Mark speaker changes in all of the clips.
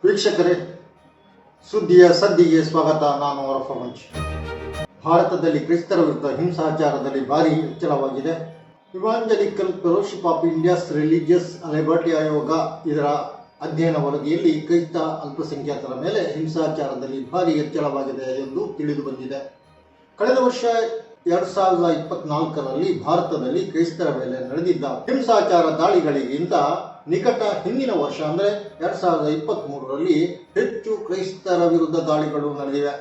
Speaker 1: ವೀಕ್ಷಕರೇ, ಸುದ್ದಿಯ ಸದ್ದಿಗೆ ಸ್ವಾಗತ. ನಾನು ಅರಫಮಂಚಿ. ಭಾರತದಲ್ಲಿ ಕ್ರೈಸ್ತರ ವಿರುದ್ಧ ಹಿಂಸಾಚಾರದಲ್ಲಿ ಭಾರಿ ಹೆಚ್ಚಳವಾಗಿದೆ. Evangelical fellowship of India's religious liberty ಆಯೋಗ ಇದರ ಅಧ್ಯಯನ ವರದಿಯಲ್ಲಿ ಕ್ರೈಸ್ತ ಅಲ್ಪಸಂಖ್ಯಾತರ ಮೇಲೆ ಹಿಂಸಾಚಾರದಲ್ಲಿ ಭಾರಿ ಹೆಚ್ಚಳವಾಗಿದೆ ಎಂದು ತಿಳಿದು ಬಂದಿದೆ. ಕಳೆದ ವರ್ಷ 2024ರಲ್ಲಿ ಭಾರತದಲ್ಲಿ ಕ್ರೈಸ್ತರ ಮೇಲೆ ನಡೆದಿದ್ದ ಹಿಂಸಾಚಾರ ದಾಳಿಗಳಿಗಿಂತ ನಿಕಟ ಹಿಂದಿನ ವರ್ಷ ಅಂದರೆ 2023ರಲ್ಲಿ ಹೆಚ್ಚು ಕ್ರೈಸ್ತರ ವಿರುದ್ಧ ದಾಳಿಗಳು ನಡೆದಿವೆ.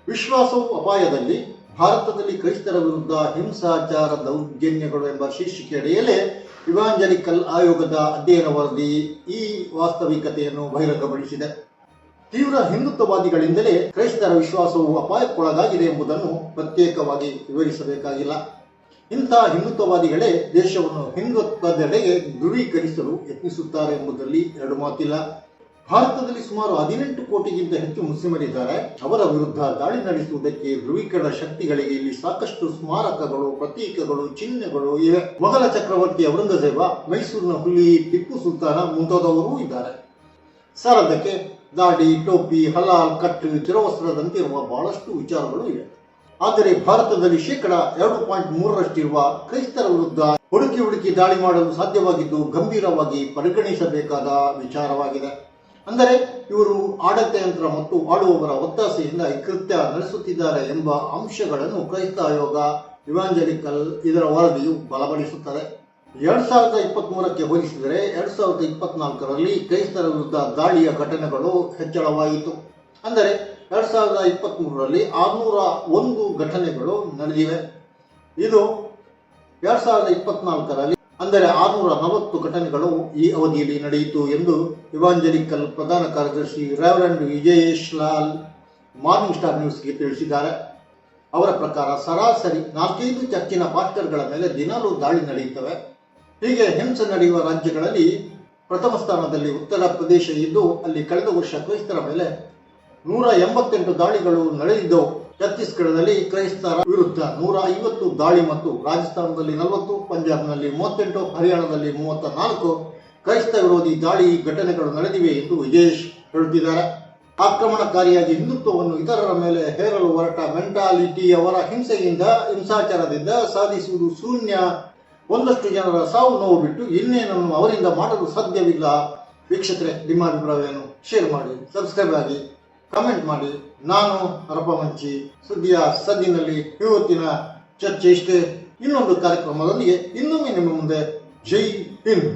Speaker 1: ವಿಶ್ವಾಸವು ಅಪಾಯದಲ್ಲಿ ಭಾರತದಲ್ಲಿ ಕ್ರೈಸ್ತರ ವಿರುದ್ಧ ಹಿಂಸಾಚಾರ ದೌರ್ಜನ್ಯಗಳು ಎಂಬ ಶೀರ್ಷಿಕೆಯಡಿಯಲ್ಲೇ ಇವಾಂಜಲಿಕಲ್ ಆಯೋಗದ ಅಧ್ಯಯನ ವರದಿ ಈ ವಾಸ್ತವಿಕತೆಯನ್ನು ಬಹಿರಂಗಪಡಿಸಿದೆ. ತೀವ್ರ ಹಿಂದುತ್ವವಾದಿಗಳಿಂದಲೇ ಕ್ರೈಸ್ತರ ವಿಶ್ವಾಸವು ಅಪಾಯಕ್ಕೊಳಗಾಗಿದೆ ಎಂಬುದನ್ನು ಪ್ರತ್ಯೇಕವಾಗಿ ವಿವರಿಸಬೇಕಾಗಿಲ್ಲ. ಇಂತಹ ಹಿಂದುತ್ವವಾದಿಗಳೇ ದೇಶವನ್ನು ಹಿಂದುತ್ವದೆಡೆಗೆ ಧ್ರುವೀಕರಿಸಲು ಯತ್ನಿಸುತ್ತಾರೆ ಎಂಬುದರಲ್ಲಿ ಎರಡು ಮಾತಿಲ್ಲ. ಭಾರತದಲ್ಲಿ ಸುಮಾರು 18 ಕೋಟಿಗಿಂತ ಹೆಚ್ಚು ಮುಸ್ಲಿಮರಿದ್ದಾರೆ. ಅವರ ವಿರುದ್ಧ ದಾಳಿ ನಡೆಸುವುದಕ್ಕೆ ಧ್ರುವೀಕರಣ ಶಕ್ತಿಗಳಿಗೆ ಇಲ್ಲಿ ಸಾಕಷ್ಟು ಸ್ಮಾರಕಗಳು, ಪ್ರತೀಕಗಳು, ಚಿಹ್ನೆಗಳು ಇವೆ. ಮೊಘಲ ಚಕ್ರವರ್ತಿ ಔರಂಗಜೇಬ, ಮೈಸೂರಿನ ಹುಲಿ ಟಿಪ್ಪು ಸುಲ್ತಾನ ಮುಂತಾದವರೂ ಇದ್ದಾರೆ. ಸಾಲದಕ್ಕೆ ದಾಡಿ, ಟೋಪಿ, ಹಲಾಲ್, ಕಟ್, ಚಿರವಸ್ತ್ರದಂತಿರುವ ಬಹಳಷ್ಟು ವಿಚಾರಗಳು ಇವೆ. ಆದರೆ ಭಾರತದಲ್ಲಿ 2.3% ಕ್ರೈಸ್ತರ ವಿರುದ್ಧ ಹುಡುಕಿ ದಾಳಿ ಮಾಡಲು ಸಾಧ್ಯವಾಗಿದ್ದು ಗಂಭೀರವಾಗಿ ಪರಿಗಣಿಸಬೇಕಾದ ವಿಚಾರವಾಗಿದೆ. ಅಂದರೆ ಇವರು ಆಡಳಿತ ಯಂತ್ರ ಮತ್ತು ಆಳುವವರ ಒತ್ತಾಸೆಯಿಂದ ಈ ಕೃತ್ಯ ನಡೆಸುತ್ತಿದ್ದಾರೆ ಎಂಬ ಅಂಶಗಳನ್ನು ಕ್ರೈಸ್ತ ಆಯೋಗ ಇವಾಂಜಲಿಕಲ್ ಇದರ ವರದಿಯು ಬಲಪಡಿಸುತ್ತದೆ. 2023ಕ್ಕೆ ಹೋಲಿಸಿದರೆ 2024ರಲ್ಲಿ ಕ್ರೈಸ್ತರ ವಿರುದ್ಧ ದಾಳಿಯ ಘಟನೆಗಳು ಹೆಚ್ಚಳವಾಯಿತು. ಅಂದರೆ 2023ರಲ್ಲಿ 601 ಘಟನೆಗಳು ನಡೆದಿವೆ. ಇದು 2024ರಲ್ಲಿ ಅಂದರೆ 640 ಘಟನೆಗಳು ಈ ಅವಧಿಯಲ್ಲಿ ನಡೆಯಿತು ಎಂದು ಇವಾಂಜಲಿಕಲ್ ಪ್ರಧಾನ ಕಾರ್ಯದರ್ಶಿ ರೆವರೆಂಡ್ ವಿಜಯೇಶ್ ಲಾಲ್ ಮಾರ್ನಿಂಗ್ ಸ್ಟಾರ್ ನ್ಯೂಸ್ಗೆ ತಿಳಿಸಿದ್ದಾರೆ. ಅವರ ಪ್ರಕಾರ ಸರಾಸರಿ 4-5 ಚರ್ಚಿನ ಪಾಸ್ಟರ್ಗಳ ಮೇಲೆ ದಿನಾಲೂ ದಾಳಿ ನಡೆಯುತ್ತವೆ. ಹೀಗೆ ಹಿಂಸೆ ನಡೆಯುವ ರಾಜ್ಯಗಳಲ್ಲಿ ಪ್ರಥಮ ಸ್ಥಾನದಲ್ಲಿ ಉತ್ತರ ಪ್ರದೇಶ ಇದ್ದು, ಅಲ್ಲಿ ಕಳೆದ ವರ್ಷ ಕ್ರೈಸ್ತರ ಮೇಲೆ 188 ದಾಳಿಗಳು ನಡೆದಿದ್ದವು. ಛತ್ತೀಸ್ಗಢದಲ್ಲಿ ಕ್ರೈಸ್ತರ ವಿರುದ್ಧ 150 ದಾಳಿ ಮತ್ತು ರಾಜಸ್ಥಾನದಲ್ಲಿ 40, ಪಂಜಾಬ್ನಲ್ಲಿ 38, ಹರಿಯಾಣದಲ್ಲಿ 34 ಕ್ರೈಸ್ತ ವಿರೋಧಿ ದಾಳಿ ಘಟನೆಗಳು ನಡೆದಿವೆ ಎಂದು ವಿಜೇಶ್ ಹೇಳುತ್ತಿದ್ದಾರೆ. ಆಕ್ರಮಣಕಾರಿಯಾಗಿ ಹಿಂದುತ್ವವನ್ನು ಇತರರ ಮೇಲೆ ಹೇರಲು ಹೊರಟ ಮೆಂಟಾಲಿಟಿ ಅವರ ಹಿಂಸಾಚಾರದಿಂದ ಸಾಧಿಸುವುದು ಶೂನ್ಯ. ಒಂದಷ್ಟು ಜನರ ಸಾವು ನೋವು ಬಿಟ್ಟು ಇನ್ನೇನನ್ನು ಅವರಿಂದ ಮಾಡಲು ಸಾಧ್ಯವಿಲ್ಲ. ವೀಕ್ಷಕರೇ, ನಿಮ್ಮ ಅಭಿಪ್ರಾಯವನ್ನು ಶೇರ್ ಮಾಡಿ, ಸಬ್ಸ್ಕ್ರೈಬ್ ಆಗಿ, ಕಮೆಂಟ್ ಮಾಡಿ. ನಾನು ಅರಪಮಂಚಿ. ಸುದ್ದಿಯ ಸದ್ದಿನಲ್ಲಿ ಇವತ್ತಿನ ಚರ್ಚೆ ಇಷ್ಟೇ. ಇನ್ನೊಂದು ಕಾರ್ಯಕ್ರಮದೊಂದಿಗೆ ಇನ್ನೊಮ್ಮೆ ನಿಮ್ಮ ಮುಂದೆ. ಜೈ ಹಿಂದ್.